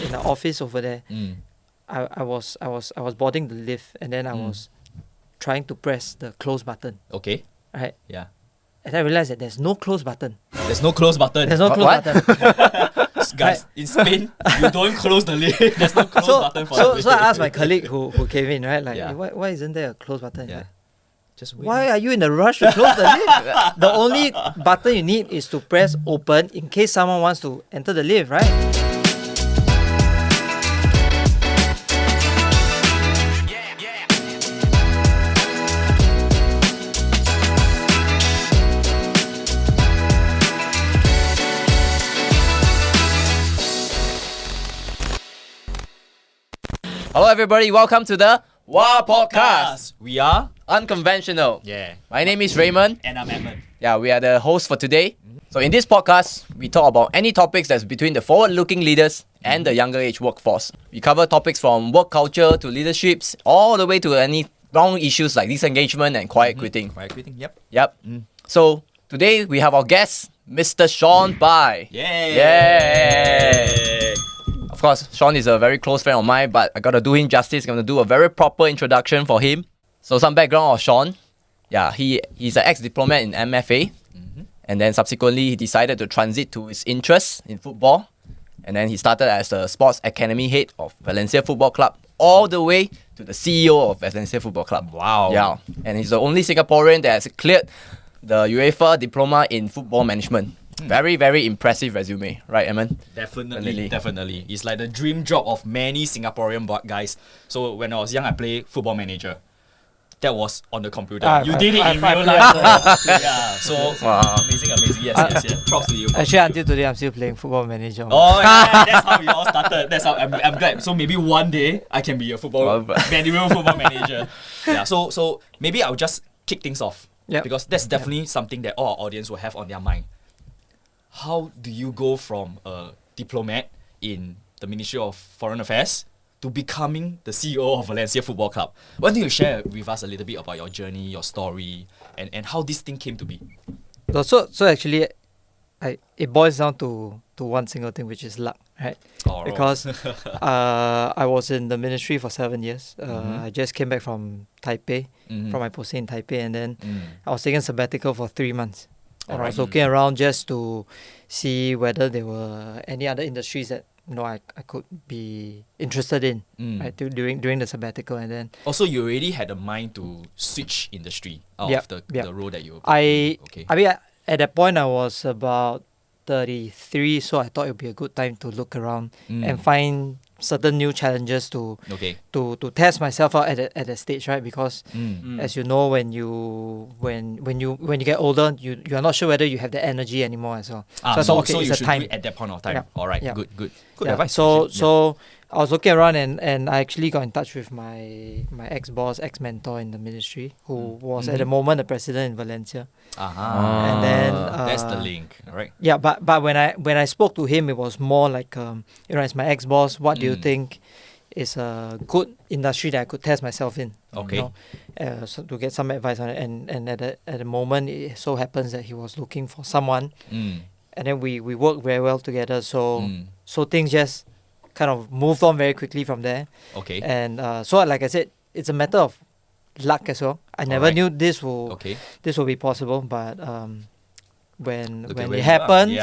in the office over there, Mm. I was boarding the lift, and then I was trying to press the close button, Okay. right? Yeah. And I realized that there's no close button. There's no close button. There's no close What? button. Guys, in Spain, you don't close the lid. There's no close button for the lid. So I asked my colleague who came in, right? Like, Yeah. "Hey, why isn't there a close button?" He's Yeah. like, Just wait. why are you in a rush to close the lift? The only button you need is to press open in case someone wants to enter the lift, right? Hello, everybody. Welcome to the WA Podcast. We are. Unconventional. Yeah. My name is Raymond. And I'm Edmund. Yeah, we are the hosts for today. So in this podcast, we talk about any topics that's between the forward-looking leaders and the younger age workforce. We cover topics from work culture to leaderships, all the way to any long issues like disengagement and quiet quitting. Quiet quitting. Yep. Yep. So today we have our guest, Mr. Sean Bai. Yay. Yay. Of course, Sean is a very close friend of mine, but I gotta do him justice. I'm gonna do a very proper introduction for him. So some background of Sean. Yeah, he's an ex-diplomat in MFA. And then subsequently, he decided to transit to his interests in football. And then he started as the sports academy head of Valencia Football Club, all the way to the CEO of Valencia Football Club. Wow. Yeah, and he's the only Singaporean that has cleared the UEFA diploma in football management. Very, very impressive resume, right, Eamon? Definitely. It's like the dream job of many Singaporean guys. So when I was young, I played Football Manager. That was on the computer. You did it in real life. Yeah. So Wow. amazing. Yes. Props to you. Actually, until today, I'm still playing Football Manager. Oh yeah, that's how we all started. That's how I'm glad. So maybe one day I can be a football manager. Yeah. So maybe I'll just kick things off. Yep. Because that's definitely something that all our audience will have on their mind. How do you go from a diplomat in the Ministry of Foreign Affairs to becoming the CEO of Valencia Football Club? Why don't you share with us a little bit about your journey, your story, and how this thing came to be? So actually, it boils down to one single thing, which is luck, right? Because I was in the ministry for 7 years. I just came back from Taipei, from my posting in Taipei, and then I was taking sabbatical for 3 months. And I was looking around just to see whether there were any other industries that I could be interested in, right? During the sabbatical, and then Also, you already had a mind to switch industry out of the role that you were I okay. mean, at that point I was about 33, so I thought it would be a good time to look around and find certain new challenges to test myself out at that stage, right? Because as you know, when you get older, you are not sure whether you have the energy anymore as well. I thought, so it's you a should time. do it at that point of time. Yeah. All right, Yeah. good Yeah, advice. So I was looking around and I actually got in touch with my ex-boss, ex-mentor in the ministry, who was at the moment the president in Valencia. And then that's the link, all right? Yeah, but when I spoke to him, it was more like as my ex-boss, what do you think is a good industry that I could test myself in? Okay. So to get some advice on it, and at the moment, it so happens that he was looking for someone, and then we worked very well together. So things just kind of moved on very quickly from there. Okay. And so like I said, it's a matter of luck as well. I never knew this will be possible, but when it happens,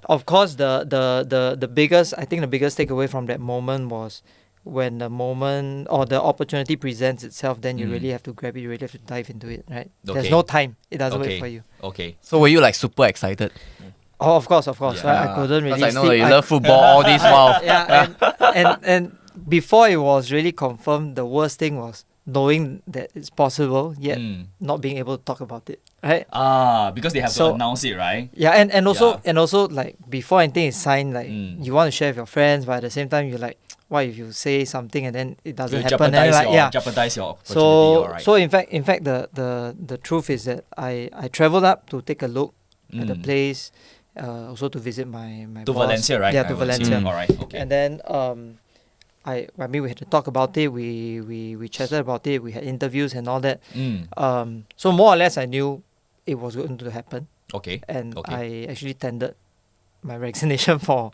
of course the biggest takeaway from that moment was when the moment or the opportunity presents itself, then you really have to grab it, you really have to dive into it, right? There's no time. It doesn't wait for you. Okay. So were you like super excited? Oh, of course. Yeah. I couldn't really Because I know sleep. that you love football all this while. Yeah, and before it was really confirmed, the worst thing was knowing that it's possible, yet not being able to talk about it, right? Because they have to announce it, right? Yeah, and also like before anything is signed, like you want to share with your friends, but at the same time you're like, what if you say something and then it doesn't happen? Jeopardize your opportunity. So in fact, the truth is that I traveled up to take a look at the place, also to visit my to boss. Valencia, right? Yeah, to Valencia. All right. Okay. And then I mean, we had to talk about it. We chatted about it. We had interviews and all that. So more or less, I knew it was going to happen. Okay. And Okay. I actually tendered my resignation for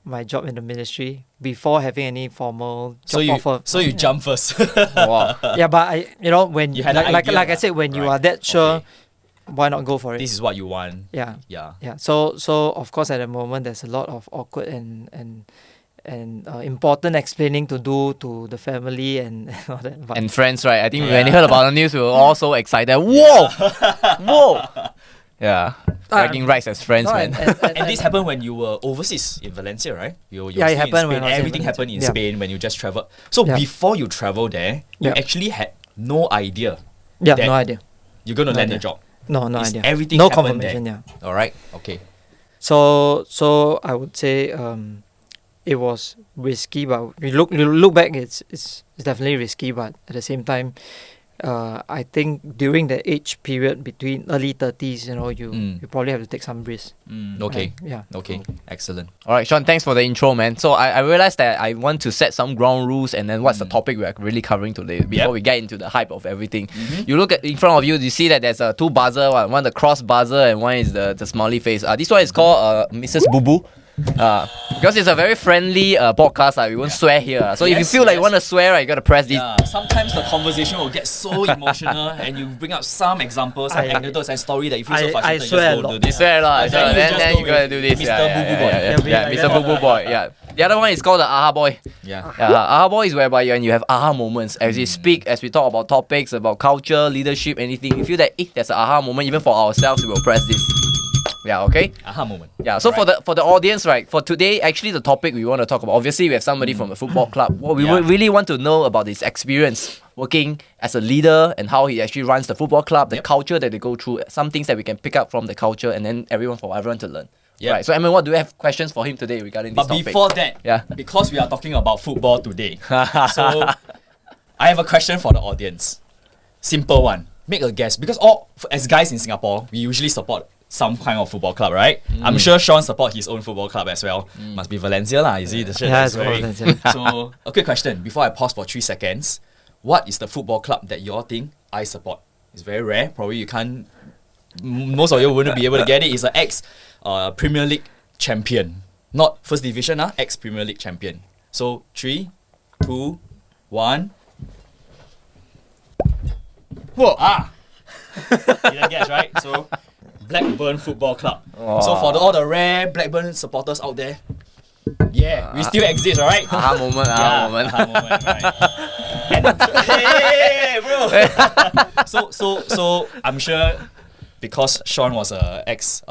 my job in the ministry before having any formal So job you offer. so you jump first. Wow. Yeah, but when You had an like idea I lah. said, when you Right. are that sure, Okay. why not go for it? This is what you want. Yeah. Yeah. Yeah. So of course at the moment there's a lot of awkward and important explaining to do to the family and all that. But And friends, right? I think when they heard about the news, we were all so excited. Whoa! Whoa! Yeah. Bragging rights as friends, no, man. And this happened when you were overseas in Valencia, right? You Yeah, were it still in happened when Spain. I was in Everything Valencia. happened in Yeah. Spain when you just traveled. So Yeah. before you travel there, you Yeah. actually had no idea yeah, that no idea. you're gonna No land the idea. job. No Is idea. everything no happened confirmation. there? Yeah. All right. Okay. So I would say it was risky, but you look back, it's definitely risky. But at the same time, I think during the age period between early 30s, you probably have to take some risk. Okay. Yeah. Okay. Excellent. All right, Sean, thanks for the intro, man. So I realized that I want to set some ground rules and then what's the topic we're really covering today before Yep. we get into the hype of everything. You look at in front of you, you see that there's two buzzer, one the cross buzzer and one is the smiley face. This one is called Mrs. Boo Boo. Because it's a very friendly podcast, we won't swear here. So if you Yes, feel like you yes. want to swear, you gotta press this. Yeah, sometimes the conversation will get so emotional and you bring up some examples and anecdotes and story that you feel so I frustrated. swear a just go lot. do this. Swear a lot. Then you Then, just then go you gotta with do this. Mr. Yeah, Boo Boo Boy. yeah, Yeah, yeah, like Mr. that. Boo Boo Boy. Yeah. The other one is called the Aha Boy. Yeah. Yeah, aha boy is whereby when you have aha moments as you speak, as we talk about topics, about culture, leadership, anything. You feel that there's an aha moment, even for ourselves, we will press this. Yeah, okay. Aha moment. Yeah. So for the audience, right? For today, actually, the topic we want to talk about. Obviously, we have somebody from a football club. What we Yeah. really want to know about his experience working as a leader and how he actually runs the football club, the Yep. culture that they go through, some things that we can pick up from the culture, and then everyone to learn. Yep. Right. So, Emma, what do you have questions for him today regarding this But topic? before that, Yeah. because we are talking about football today, so I have a question for the audience. Simple one. Make a guess. Because as guys in Singapore, we usually support some kind of football club, right? I'm sure Sean support his own football club as well. Must be Valencia lah, is it? The shirt Yeah, that's it's wearing. Valencia. So, a quick question before I pause for 3 seconds. What is the football club that you all think I support? It's very rare. Probably you can't. Most of you wouldn't be able to get it. It's an ex Premier League champion, not First Division, ex Premier League champion. So 3, 2, 1. Whoa! Didn't guess, right? So Blackburn Football Club. So for all the rare Blackburn supporters out there, yeah, we still exist, alright? aha moment, aha moment. Aha moment, right. Hey, bro. So I'm sure because Sean was a ex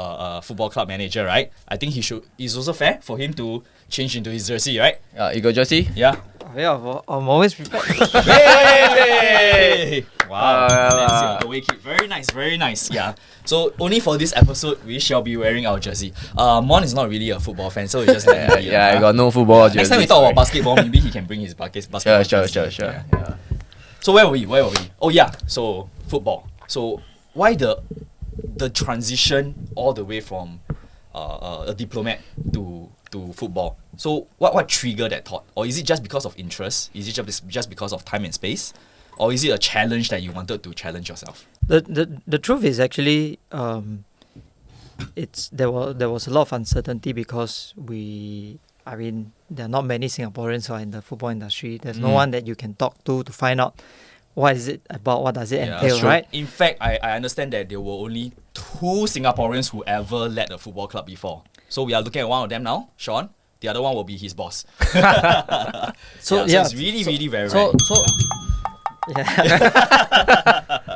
football club manager, right? I think it's also fair for him to change into his jersey, right? You got jersey? Yeah. Yeah, I'm always prepared. Hey! Wow. yeah. Valencia, away kick. Very nice, very nice. Yeah. So only for this episode, we shall be wearing our jersey. Mon is not really a football fan, so we just let him be, I got no football jersey. Next time we talk about basketball, maybe he can bring his basketball. Sure. jersey. Yeah. Yeah. So where were we? Oh yeah. So football. So why the transition all the way from a diplomat to football? So what triggered that thought? Or is it just because of interest? Is it just because of time and space? Or is it a challenge that you wanted to challenge yourself? The truth is actually there was a lot of uncertainty because there are not many Singaporeans who are in the football industry. There's no one that you can talk to find out what is it about, what does it entail, true. right? In fact, I understand that there were only 2 Singaporeans who ever led a football club before. So we are looking at one of them now, Sean. The other one will be his boss. So it's really, really very rare.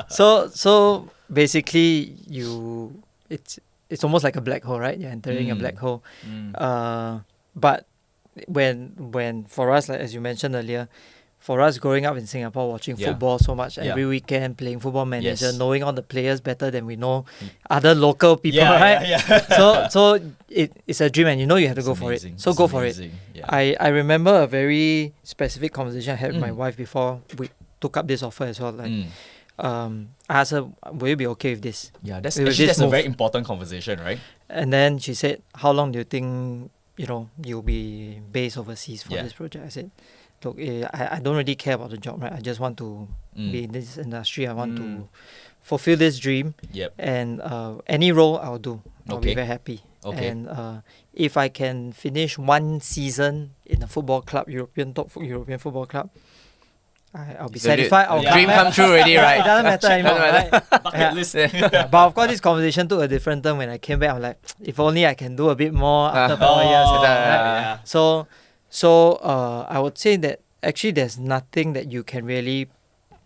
So basically it's almost like a black hole, right? You're entering a black hole. But when for us, like as you mentioned earlier, for us growing up in Singapore, watching football so much every weekend, playing Football Manager, knowing all the players better than we know other local people, right? So it's a dream, and you have to go for it. So go for it. Yeah. I remember a very specific conversation I had with my wife before we took up this offer as well. Like, I asked her, "Will you be okay with this?" Yeah, that's With actually this a move. very important conversation, right? And then she said, "How long do you think you'll be based overseas for this project?" I said, "Look, I don't really care about the job, right? I just want to be in this industry. I want to fulfill this dream. Yep. And any role I'll do, I'll be Okay. very happy." Okay. And if I can finish one season in a football club, European football club, I'll be So the- satisfied. I'll the come dream back. come true already, right? It doesn't matter anymore, Doesn't right? Bucket Yeah. list. Yeah, but of course, this conversation took a different turn when I came back. I'm like, if only I can do a bit more after 4 years. Oh, right? yeah. So I would say that actually there's nothing that you can really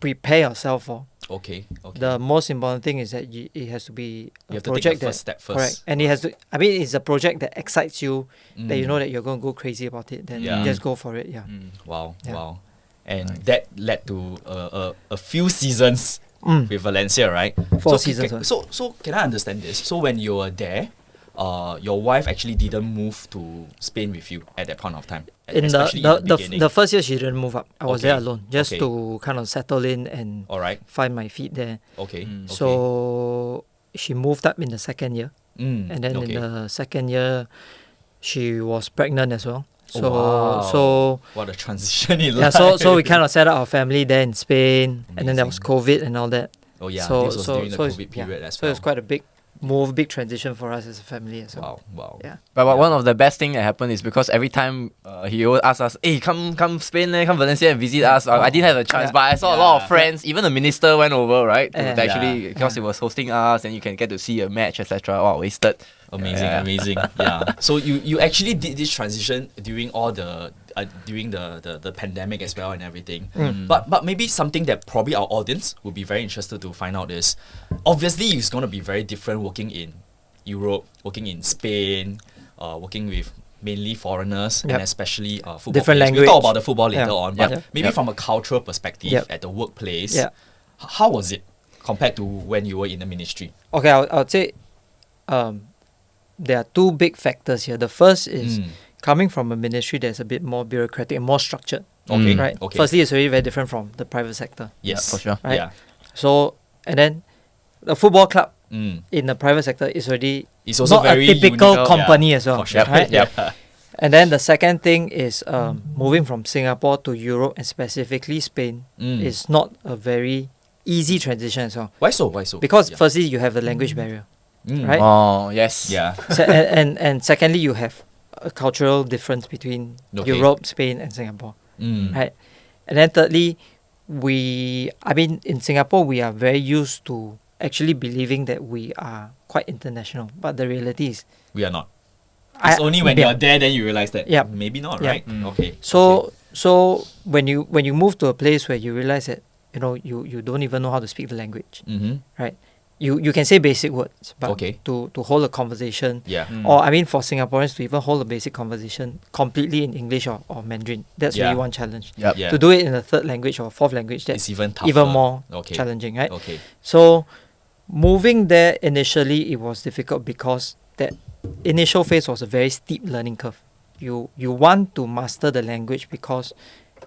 prepare yourself for. Okay. The most important thing is that it has to be You a have to take project the first step first. correct, and it has to. I mean, it's a project that excites you, that you Mm. know that you're going to go crazy about it. Then Yeah. just go for it. Yeah. Wow, Yeah. wow. And that led to a few seasons Mm. with Valencia, right? 4 so, seasons. So can I understand this? So when you were there, your wife actually didn't move to Spain with you at that point of time. In especially the, in the, beginning. the first year she didn't move up. I was there Okay. alone, just Okay. to kind of settle in and All right. find my feet there. Okay. Mm. Okay. So she moved up in the second year, and then okay. in the second year, she was pregnant as well. So Wow. so What a transition in yeah, life. so we kind of set up our family there in Spain, and then there was Amazing. COVID and all that. Oh yeah, so this was during the so it's- COVID period as So well. it's quite a big move, big transition for us as a family as well. Wow. Yeah. But one of the best thing that happened is because every time he always asked us, hey, come Spain, come Valencia and visit us. I didn't have a chance, Yeah. but I saw a lot Yeah. of friends, even the minister went over, right? To Yeah. actually, because he was hosting us and you can get to see a match, etc. Wow, wasted. Amazing, Yeah. amazing. Yeah. So you actually did this transition during all the during the pandemic as well and everything. But maybe something that probably our audience would be very interested to find out is, obviously it's going to be very different working in Europe, working in Spain, working with mainly foreigners and Yep. especially football Different players. We'll language. talk about the football later Yeah. on, but Yep. maybe Yep. from a cultural perspective Yep. at the workplace, Yeah. how was it compared to when you were in the ministry? Okay, I would say there are two big factors here. The first is coming from a ministry that's a bit more bureaucratic and more structured. Okay. Right. Okay. Firstly, it's already very different from the private sector. Yes. for sure. Right. Yeah. So and then the football club Mm. in the private sector is already It's also not very a typical unique, company yeah, as well. for sure. Right? Yep. And then the second thing is moving from Singapore to Europe and specifically Spain Mm. is not a very easy transition as well. Why so? Why so? Because Yeah. firstly you have the language barrier. Mm. right? Oh, yes. Yeah. And secondly you have a cultural difference between Okay. Europe, Spain and Singapore. Mm. Right? And then thirdly, in Singapore we are very used to actually believing that we are quite international. But the reality is We are not. It's only when yeah. you're there then you realize that Yeah. maybe not, Yeah. right? Okay. So when you move to a place where you realize that you don't even know how to speak the language, Mm-hmm. right? You can say basic words, but Okay. to hold a conversation, Yeah. or I mean for Singaporeans to even hold a basic conversation completely in English or Mandarin, that's Yeah. really one challenge. Yep. Yeah. To do it in a third language or fourth language, that's It's even tougher. even more Okay. challenging, right? Okay. So moving there initially it was difficult because that initial phase was a very steep learning curve. You want to master the language because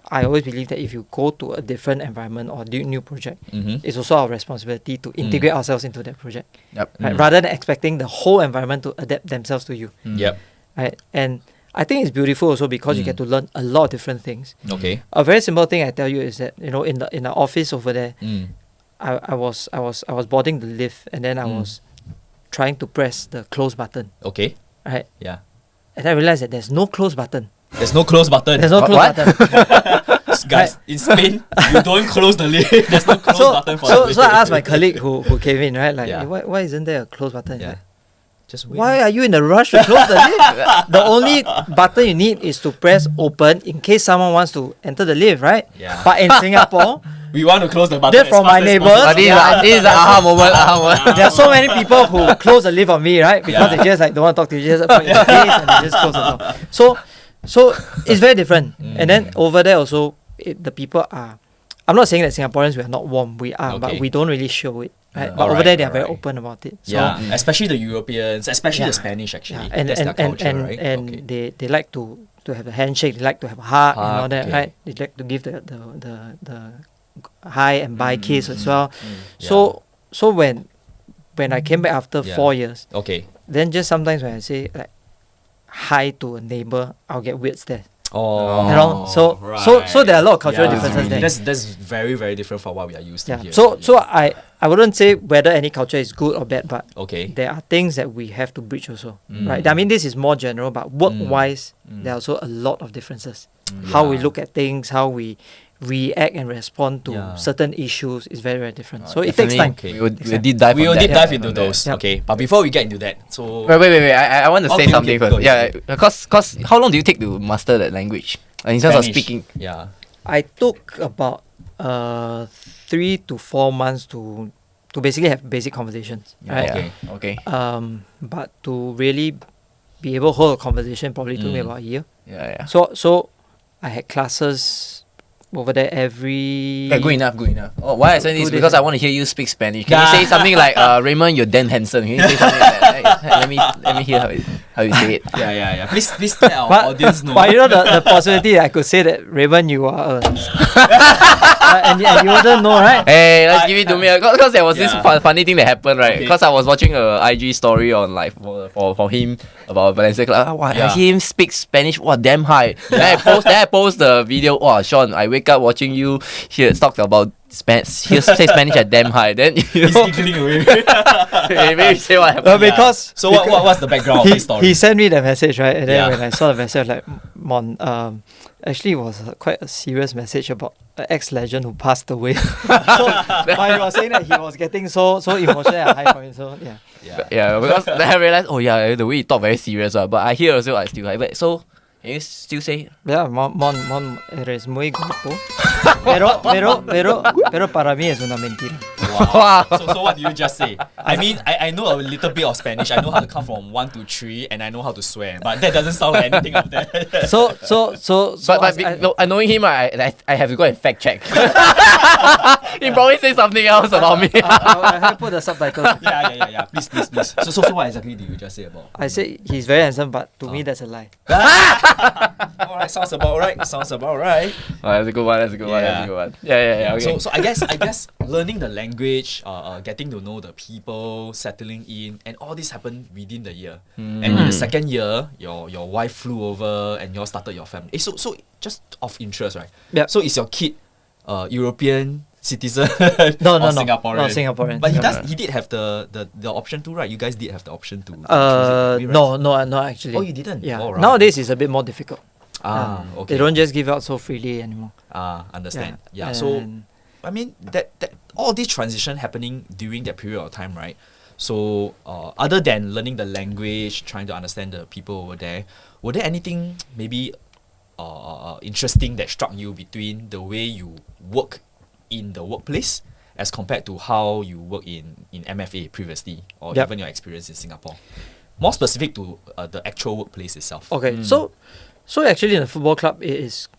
I always believe that if you go to a different environment or do new project, Mm-hmm. it's also our responsibility to integrate ourselves into that project. Yep. Right? Rather than expecting the whole environment to adapt themselves to you. Yep. Right? And I think it's beautiful also because you get to learn a lot of different things. Okay. A very simple thing I tell you is that in the office over there, Mm. I was boarding the lift and then I was trying to press the close button, Okay. right? Yeah. And I realized that there's no close button. There's no close button. There's no close What? button. Guys, in Spain, you don't close the lid. There's no close button for the so lid. I asked my colleague who came in, right? Like, Yeah. "Hey, why isn't there a close button? He's Yeah. like, Just wait. why are you in a rush to close the lift? The only button you need is to press open in case someone wants to enter the lift, right? Yeah. But in Singapore, We want to close the button. That as from fast my as neighbours. possible. This is an aha moment. Aha moment. there are so many people who close the lift on me, right? Because Yeah. they just like don't want to talk to you, just put it in your face and they just close the door. So it's very different. And then over there also, the people are. I'm not saying that Singaporeans we are not warm. We are, but Okay. we don't really show it. Right? But Alright, over there they are very alright. open about it. So, Yeah, especially the Europeans, especially the Yeah. Spanish actually. yeah, and That's their culture, right? and Okay. they like to have a handshake. They like to have a hug and all that, okay. right? They like to give the hi and bye kiss as well. So when I came back after Yeah. 4 years, Okay. then just sometimes when I say like hi to a neighbor, I'll get weird stares. Oh, You know, so there are a lot of cultural differences there. That's very very different from what we are used to Yeah. here. So I wouldn't say whether any culture is good or bad, but Okay. there are things that we have to bridge also, right? I mean, this is more general, but work-wise, there are also a lot of differences. How we Yeah. look at things, how we react and respond to Yeah. certain issues is very, very different. So it takes time. Okay. We'll deep dive We on will that. deep dive Yeah. into On that. those. Yep. Okay. But before we get into that, so Wait. I want to say Okay, something okay, first. go ahead. Yeah, because how long do you take to master that language? In terms of Spanish. speaking. Yeah. I took about 3 to 4 months to basically have basic conversations, right? Okay. But to really be able to hold a conversation probably took me about a year. Yeah. So I had classes over there every. Yeah, good enough. Oh, why I say this? 2 days Because I ago. want to hear you speak Spanish. Can you say something like, Raymond, you're Dan Hansen? Can you say something like that? Let me hear how you say it. Yeah. Please let our audience know. But you know the possibility that I could say that Raymond, you are and you wouldn't know, right? Hey, let's give it to me. Because there was this Yeah. funny thing that happened, right? Okay. Because I was watching a IG story on like for him about Valencia Club. I Yeah. hear him speak Spanish. Wow, damn high. Then I post the video. Wow, Sean, I wake up watching you here talk about Spanish. Here say Spanish at damn high. Then you He's know, giggling away. maybe say what happened. Because So what's the background of this story? he sent me the message, right? And then Yeah. when I saw the message, like, Mon, actually it was quite a serious message about an ex-legend who passed away. So but he was saying that he was getting so emotional and high for him. So yeah. Yeah, because then I realized, oh yeah, the way you talk very serious, but I hear also I still like that. So can you still say? Yeah, Mon eres muy guapo. Pero para mí es una mentira. Wow. So what do you just say? I mean, I know a little bit of Spanish. I know how to count from 1 to 3, and I know how to swear. But that doesn't sound like anything of that. So But knowing him, I have to go and fact check. He probably say something else about me. I have put the subtitles. Yeah. Please. So what exactly did you just say about? I said he's very handsome, but to me that's a lie. Alright, sounds about right. Oh, that's a good one. Yeah. Okay. So I guess learning the language, getting to know the people, settling in, and all this happened within the year. And in the second year, your wife flew over and you all started your family. So just of interest, right? Yeah. So is your kid European citizen No, or no. Singaporean? No, Singaporean. But Singaporean. he did have the option to, right? You guys did have the option to choose it, right? No, actually. Oh, you didn't? Yeah. Oh, right. Nowadays it's a bit more difficult. Okay. They don't just give out so freely anymore. Understand. Yeah. So And I mean that all this transition happening during that period of time, right? So other than learning the language, trying to understand the people over there, were there anything maybe interesting that struck you between the way you work in the workplace as compared to how you work in MFA previously, or Yep. even your experience in Singapore? More specific to the actual workplace itself. okay, so actually in a football club it is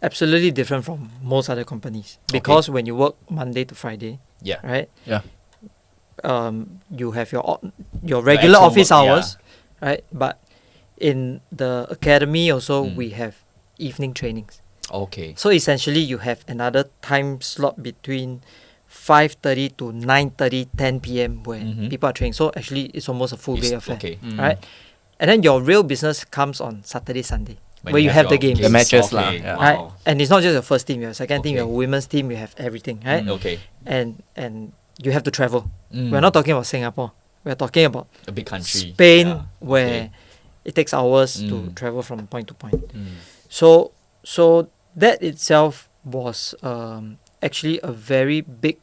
absolutely different from most other companies because when you work Monday to Friday, Yeah. right? Yeah. You have your regular actual office work, hours, right? But in the academy also we have evening trainings. Okay. So essentially you have another time slot between 5:30 to 9:30, 10 p.m. where people are training. So actually it's almost a full day affair, Okay. right? And then your real business comes on Saturday, Sunday, When where you have the your games. The matches lah, Okay. yeah. Right? Wow. And it's not just your first team, your second team, Okay. your women's team, you have everything, right? Okay. And you have to travel. Mm. We're not talking about Singapore. We're talking about A big country. Spain, Yeah. where it takes hours to Mm. travel from point to point. Mm. So that itself was actually a very big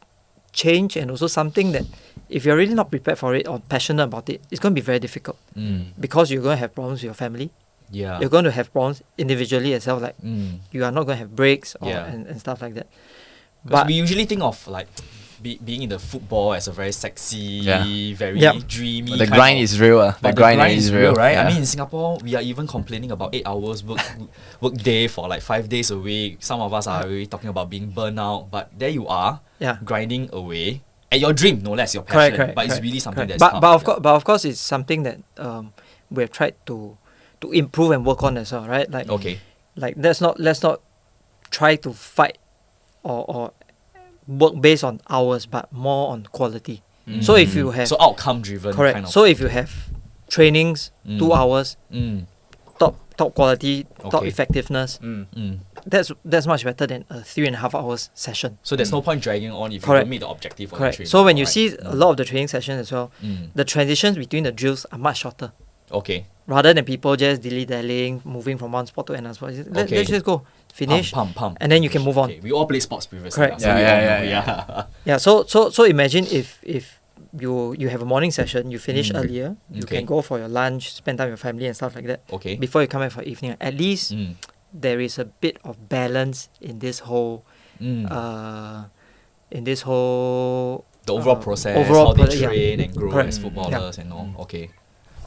change, and also something that if you're really not prepared for it or passionate about it, it's going to be very difficult Mm. because you're going to have problems with your family. Yeah. You're going to have problems individually as well, like Mm. you are not going to have breaks or, Yeah. and stuff like that. 'Cause But we usually think of like being in the football as a very sexy, Yeah. very Yep. dreamy. But the kind grind of- is real. The But grind is real, right? Yeah. I mean, in Singapore, we are even complaining about 8 hours work day for like 5 days a week. Some of us are already talking about being burnt out, but there you are, yeah. grinding away at your dream, no less your passion. Correct, but it's correct, really something correct. that's But of course, it's something that we have tried to improve and work on as well, right? Like okay. like let's not try to fight or work based on hours, but more on quality. So if you have So outcome driven correct, kind of so if you have trainings 2 hours, Mm. top top quality, top Okay. effectiveness, Mm. that's much better than a 3.5 hours session. So there's no point dragging on if you Correct. don't meet the objective of the Correct. training. So when you Alright. see a lot of the training sessions as well, Mm. the transitions between the drills are much shorter. Okay. Rather than people just dilly-dallying, moving from one spot to another spot. Okay. Let's just go, finish, Pump. and then you can move on. Okay. We all play sports previously. Correct. So we Yeah, all yeah, know, yeah. Yeah, so imagine if you have a morning session, you finish earlier, you Okay. can go for your lunch, spend time with your family and stuff like that. Okay. Before you come back for evening, at least Mm. there is a bit of balance in this whole Mm. The overall process, how they train and grow Correct. as footballers and all. Okay.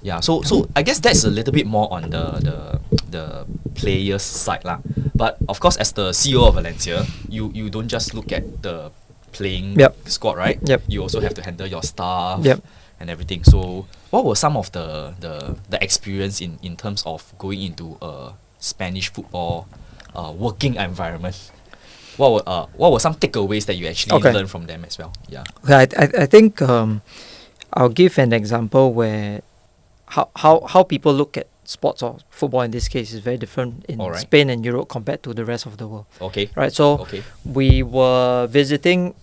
Yeah, so I guess that's a little bit more on the players side lah. But of course, as the CEO of Valencia, you don't just look at the playing Yep. squad, right? Yep. You also have to handle your staff Yep. and everything. So what were some of the experience in terms of going into a Spanish football working environment? What were some takeaways that you actually Okay. learned from them as well? Yeah. Okay, I think I'll give an example where how people look at sports or football in this case is very different in Alright. Spain and Europe compared to the rest of the world. Okay. Right, so Okay. we were visiting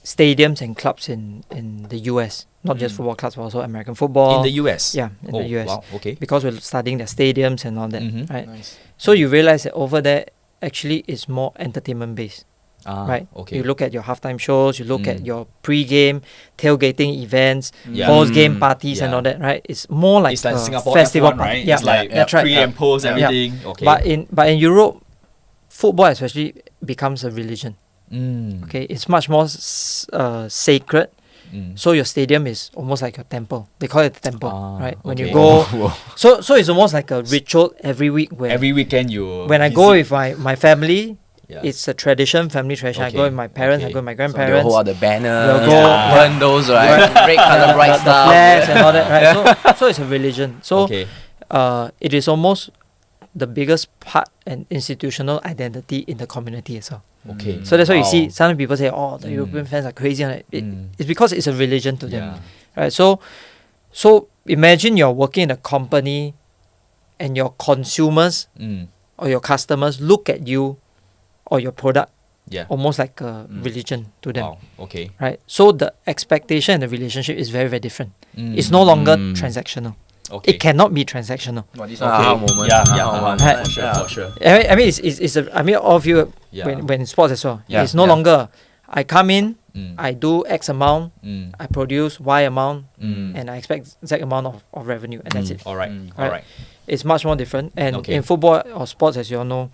stadiums and clubs in the US, not just football clubs, but also American football. In the US. Yeah, in oh, the US. Wow. Okay. Because we're studying their stadiums and all that, Mhm. right? Nice. So you realize that over there actually is more entertainment based, right? Okay. You look at your halftime shows, you look Mm. at your pre-game tailgating events, Yeah. post-game Mm. parties and Yeah. all that, right? It's more like it's like a Singapore festival F1, party. right? Yeah, It's like that's right. pre and post Yeah. everything. Okay. But in Europe, football especially becomes a religion. Mm. Okay, it's much more sacred. Mm. So your stadium is almost like your temple. They call it the temple, Ah, right? When okay. you go, so it's almost like a ritual every week where Every weekend you. when I go with my family, Yeah. it's a tradition, family tradition. I go Okay, with my parents, I okay. go with my So they'll grandparents. hold out the banners, We'll go- burn those, right? Red color bright the stuff. flags and all that, right? So it's a religion. So Okay. it is almost the biggest part and institutional identity in the community as well. Okay. So that's why you Wow. see some people say, "Oh, the Mm. European fans are crazy." And Mm. it's because it's a religion to them, Yeah. right? So imagine you're working in a company, and your consumers Mm. or your customers look at you or your product Yeah. almost like a religion to them, Wow. Okay. right? So the expectation and the relationship is very, very different. Mm. It's no longer Mm. transactional. Okay. It cannot be transactional. Well, this Okay. aha moment. Yeah. aha Yeah. moment. Right. For sure. Yeah. For sure. I mean, it's all of you Yeah. when in sports as well. Yeah, It's no yeah. longer I come in, Mm. I do X amount, Mm. I produce Y amount, Mm. and I expect Z amount of revenue, and that's it. All right. Mm. All Right. right. It's much more different. And Okay. in football or sports, as you all know,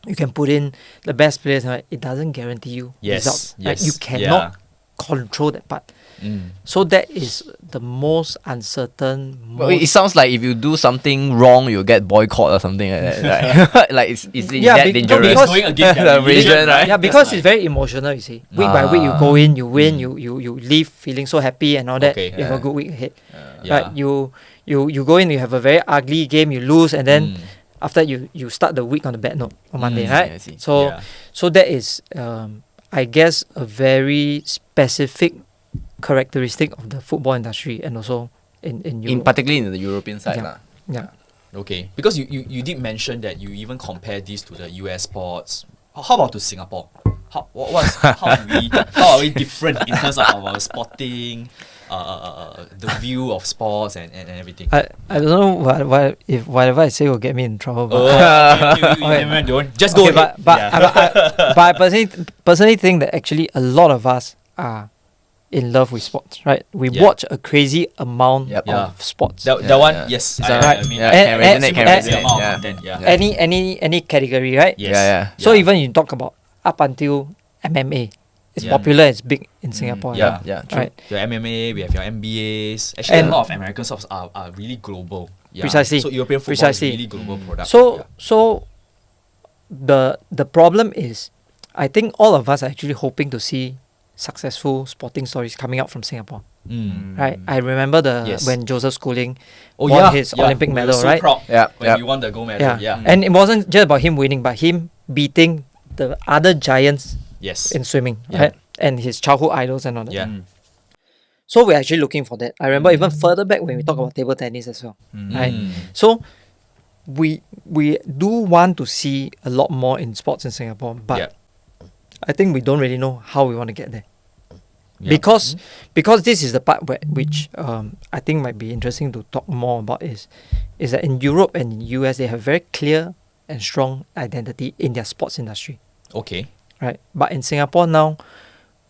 you can put in the best players, right? It doesn't guarantee you Yes. results. Right? Yes. You cannot control that part. Mm. So that is the most uncertain. Well, it sounds like if you do something wrong, you'll get boycott or something like that. Right? Like it's Yeah, that no, dangerous. because- Going against The their religion, right? Yeah, because it's very emotional. You see, week by week you go in, you win, Mm. you leave feeling so happy and all that. Okay. You have a Yeah. good week ahead. Yeah. Right? You go in, you have a very ugly game, you lose, and then Mm. after you start the week on a bad note on Monday, Mm, right? I see. So Yeah. so that is I guess a very specific characteristic of the football industry and also in In Europe. particularly in the European side, Yeah. lah. Yeah. Okay, because you did mention that you even compare this to the US sports. How about to Singapore? How are we different in terms of our sporting, the view of sports and everything? I don't know what if whatever I say will get me in trouble. But You don't. Just go okay, ahead. but Yeah. I personally think that actually a lot of us are in love with sports, right? We Yeah. watch a crazy amount Yep. of Yeah. sports. that Yeah, one, yeah. yes. Is that right? I mean, Yeah, And- can and- resonate, can and- the resonate. amount of Yeah. content, yeah. Yeah. Any category, right? Yes. Yeah. So Yeah. even you talk about up until MMA, it's Yeah. popular, it's big in Singapore. Yeah. Yeah, true. Right. Your MMA, we have your MBAs. Actually, And- a lot of American sports are really global. Yeah. Precisely. So European football Precisely. is really global product. So the problem is, I think all of us are actually hoping to see successful sporting stories coming out from Singapore. yeah. Mm. Right? I remember Yes. when Joseph Schooling Oh won yeah, his yeah. Olympic We were medal, so right? Proud Yeah, when yeah. you won the gold medal. Yeah. And it wasn't just about him winning, but him beating the other giants Yes. in swimming, Yeah. right? And his childhood idols and all that. Yeah. So we're actually looking for that. I remember even further back when we talk about table tennis as well, right? Mm. So we do want to see a lot more in sports in Singapore, but Yeah. I think we don't really know how we want to get there. Yeah. Because this is the part which I think might be interesting to talk more about is that in Europe and in US they have very clear and strong identity in their sports industry, Okay. right? But in Singapore now,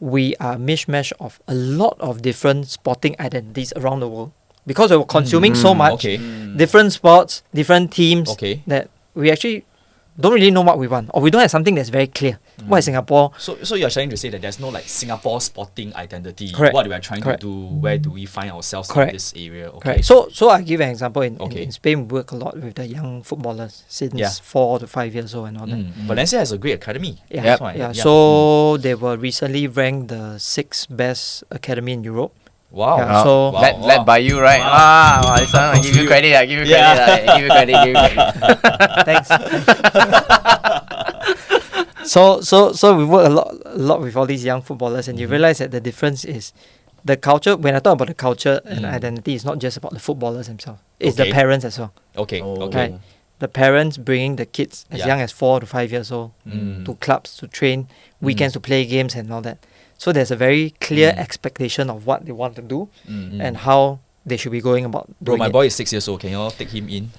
we are a mishmash of a lot of different sporting identities around the world because we're consuming so much Okay. different sports, different teams Okay. that we actually don't really know what we want, or we don't have something that's very clear. What is Singapore? So you're trying to say that there's no like Singapore sporting identity. Correct. What we are trying Correct. to do, where do we find ourselves Correct. in this area? Okay. Correct. So I give an example. Okay. In Spain, we work a lot with the young footballers since Yeah. 4 to 5 years old and all that. Valencia has a great academy. Yeah, That's why. yeah. So they were recently ranked the 6th best academy in Europe. Wow. Yeah, so- wow. Led by you, right? Wow. Wow, this one, I give you credit. I give you Yeah. credit. I give you credit. Give you credit. Thanks. So we work a lot with all these young footballers, and you realize that the difference is the culture. When I talk about the culture and identity, it's not just about the footballers themselves. It's Okay. the parents as well. Okay. Oh. Okay. Right. The parents bringing the kids as Yeah. young as 4 to 5 years old to clubs to train, weekends to play games and all that. So there's a very clear expectation of what they want to do and how they should be going about Bro, doing my it. boy is 6 years old. Can you all take him in?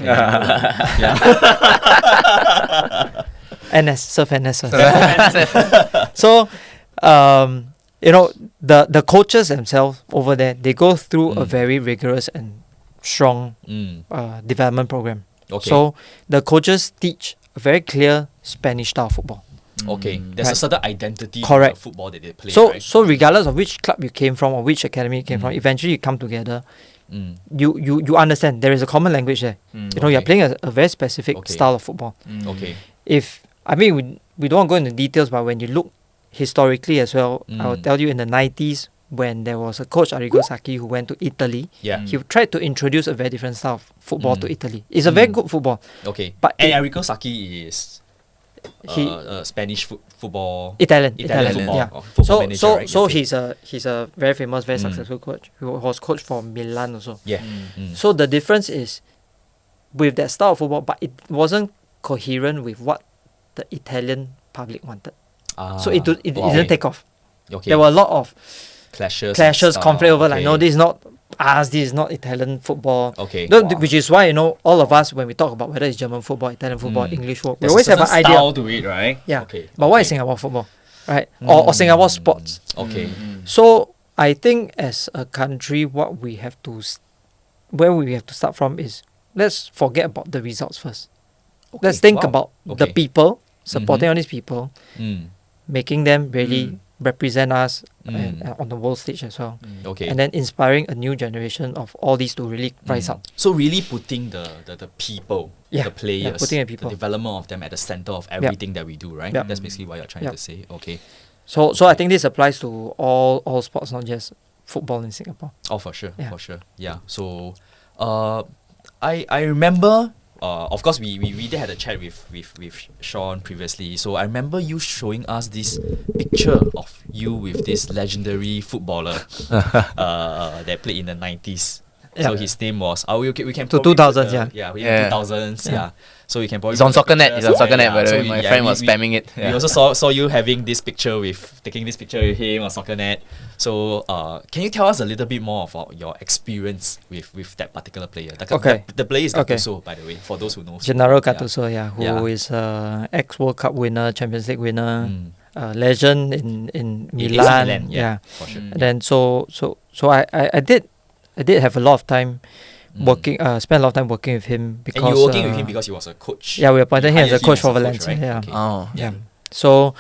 NS, serve NS. So, the coaches themselves over there, they go through a very rigorous and strong development program. Okay. So the coaches teach a very clear Spanish style football. Okay. There's a Right. certain identity Correct. to the football that they play. So right? so regardless of which club you came from or which academy you came from, eventually you come together. You understand there is a common language there. You're Okay. playing a very specific Okay. style of football. Okay. We don't want to go into details, but when you look historically as well, I will tell you in the 90s when there was a coach Arrigo Sacchi who went to Italy, Yeah. he tried to introduce a very different style of football to Italy. It's a very good football. Okay. But and it- Enrico Sacchi is He Spanish football. Italian football. yeah. Oh, football So manager, so right? so Okay. he's a very famous, very successful coach. He was coach for Milan also. Yeah. So the difference is with that style of football, but it wasn't coherent with what the Italian public wanted. So it didn't take off. Okay. There were a lot of clashes, conflict over like, no, okay. this is not us, this is not Italian football. Okay. No, which is why, all of us, when we talk about whether it's German football, Italian football, English football, we There's always a have an certain idea. style to it, right? Yeah. Okay. But what is okay. Singapore football? Right? Or Singapore sports. Okay. So I think as a country, what we have to, where we have to start from is, let's forget about the results first. Let's think Wow. about the Okay. people, supporting all these people, making them really represent us and on the world stage as well. Okay. And then inspiring a new generation of all these to really rise up. So really putting the people, Yeah, the players, putting the people. development of them at the center of everything that we do, right? Yeah. That's basically what you're trying Yeah. to say. Okay. So I think this applies to all sports, not just football in Singapore. Oh, for sure, Yeah. for sure. Yeah. So, I remember. Of course, we did had a chat with Sean previously. So I remember you showing us this picture of you with this legendary footballer that played in the 90s. So Yeah. his name was we can To probably 2000s, put yeah. in Yeah. 2000s, yeah. So you can probably It's on put the SoccerNet. pictures It's on on, SoccerNet, yeah. by the So way. My yeah, friend we- was spamming it. We Yeah. also saw you having this picture taking this picture with him on SoccerNet. So can you tell us a little bit more about your experience with that particular player? Okay. The player is Okay. Gattuso, by the way, for those who know. Gennaro Yeah. Gattuso, who Yeah. is ex-World Cup winner, Champions League winner, legend in AC Milan. yeah, for sure. And then so I did have a lot of time working, spent a lot of time working with him because And you were working with him because he was a coach. yeah, we appointed You him as a hired coach for Valencia. right? Yeah. Okay. Oh. Yeah. So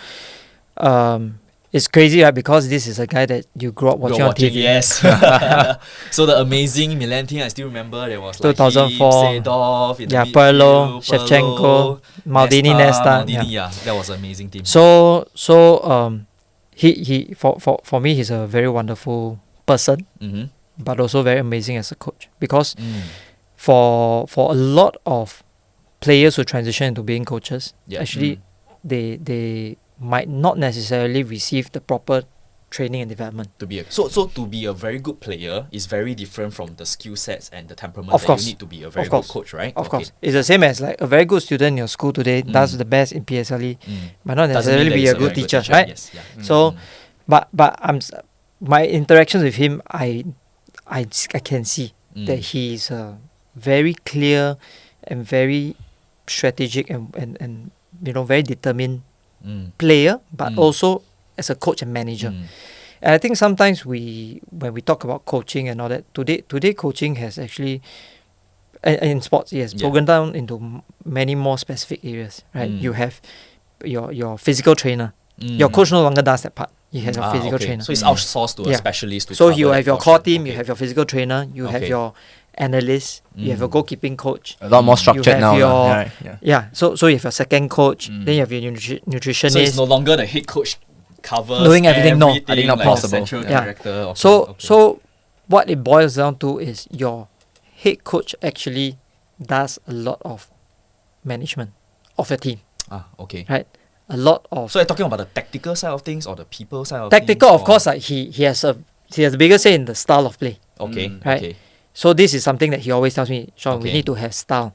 it's crazy, right? Because this is a guy that you grew up You're watching on TV. yes. So the amazing Milan team, I still remember there was like 2004. him, Seedorf, in the Yeah, midfield, Pirlo, Shevchenko, Maldini, Nesta. Maldini, Yeah. that was an amazing team. So he for me he's a very wonderful person, Mm-hmm. but also very amazing as a coach because for a lot of players who transition into being coaches, Yeah. actually they might not necessarily receive the proper training and development. To be to be a very good player is very different from the skill sets and the temperament Of that course. you need to be a very Of good course. coach, right? Of course. It's the same as like a very good student in your school today does the best in PSLE, might not Doesn't mean necessarily that be he's a good very teacher, right? Yes, yeah. So, but my interactions with him, I can see that he's a very clear and very strategic and very determined player, but also as a coach and manager. And I think sometimes when we talk about coaching and all that, today coaching has actually, in sports, yes, broken down into many more specific areas, right? You have your physical trainer. Your coach no longer does that part. You have your physical trainer. So it's outsourced to a specialist. To So cover you that have your portion. core team, you have your physical trainer, you have your analyst, you have your goalkeeping coach. A lot more structured have now. your- Right? Yeah. So you have your second coach, then you have your nutritionist. So it's no longer the head coach covers Doing everything, no. I think not like possible. The central Yeah. character. Okay, So okay. what it boils down to is your head coach actually does a lot of management of your team, Okay. right? A lot of So you're talking about the tactical side of things or the people side of tactical, things? of course. Like he has a bigger say in the style of play. Okay. Right. Okay. So this is something that he always tells me, Sean, we Okay. need to have style,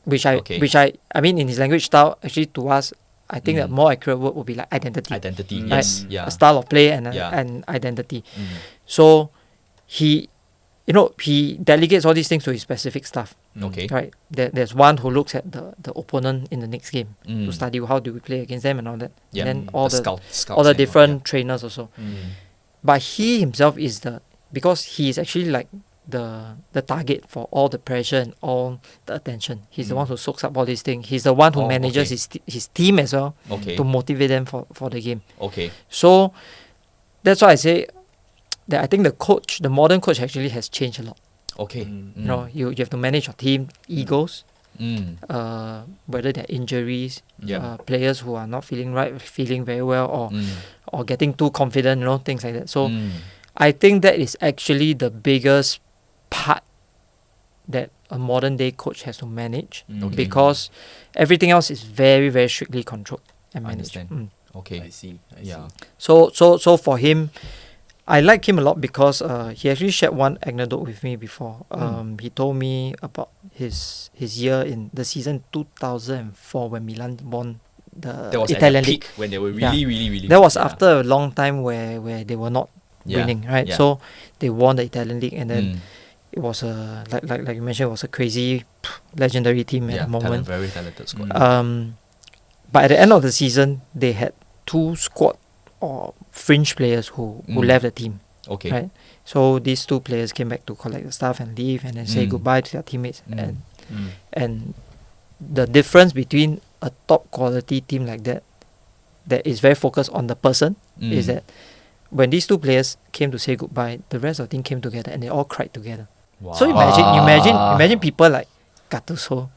which Okay. I mean in his language, style actually to us, I think that more accurate word would be like identity. Identity. Right? Yes. Yeah. A style of play and Yeah. and identity. Mm. So he delegates all these things to his specific staff. Okay. Right. There's one who looks at the opponent in the next game Mm. to study how do we play against them and all that. Yeah. And then all the scouts all the and different trainers also. Mm. But he himself is because he is actually like the target for all the pressure and all the attention. He's the one who soaks up all these things. He's the one who manages his team as well Okay. to motivate them for the game. Okay. So that's why I say that I think the modern coach actually has changed a lot. Okay. You know, you have to manage your team egos, Mm. whether they're injuries, Yeah. players who are not feeling very well, Mm. or getting too confident, things like that. So Mm. I think that is actually the biggest part that a modern day coach has to manage, Okay. because everything else is very, very strictly controlled and managed. Understand. Okay. I see. Yeah. So for him, I like him a lot because he actually shared one anecdote with me before. He told me about his year in the season 2004 when Milan won the That was Italian at the league. peak when they were Yeah. really, really, really. That was good. after a long time where they were not winning, right? Yeah. So they won the Italian league, and then Mm. it was a like you mentioned, it was a crazy legendary team at the moment. Very talented squad. But at the end of the season, they had two squad or fringe players who left the team, Okay. right? So these two players came back to collect the stuff and leave, and then say goodbye to their teammates. And the difference between a top quality team like that is very focused on the person is that when these two players came to say goodbye, the rest of the team came together and they all cried together. Wow. So imagine people like Gattuso,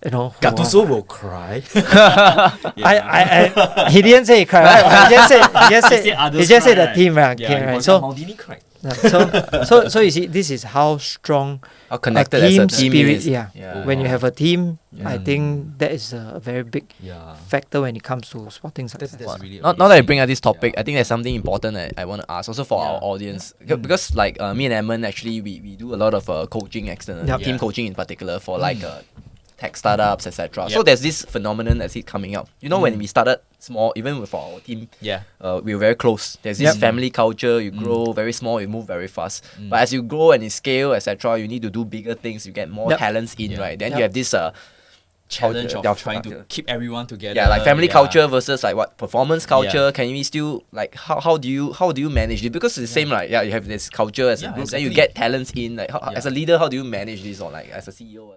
who Gattuso will cry. I he didn't say he cried. Right? He just said the team, right? Yeah, Okay, right? So So, Maldini cried. so you see, this is how strong How a connected team as a team spirit. is. Yeah. When you have a team, I Yeah. think that is a very big Yeah. factor when it comes to sporting success. That's really Now that I amazing. bring up this topic, Yeah. I think there's something important that I want to ask also for our audience. Because like me and Edmund, actually, we do a lot of coaching external, Yep. team Yeah. coaching in particular for like tech startups, etc. So Yep. there's this phenomenon that's coming up. You know, when we started small, even with our team, Yeah. we were very close. There's this Yep. family culture. You grow very small, you move very fast. But as you grow and you scale, etc., you need to do bigger things. You get more Yep. talents in, Yeah. right? Then Yep. you have this Challenge culture- of trying to keep everyone together. yeah, like family Yeah. culture versus like what performance culture. Yeah. Can you still like how do you manage it? Because it's the same, like you have this culture as a Yeah, group, then you exactly. get talents in. Like Yeah. as a leader, how do you manage this, or like as a CEO?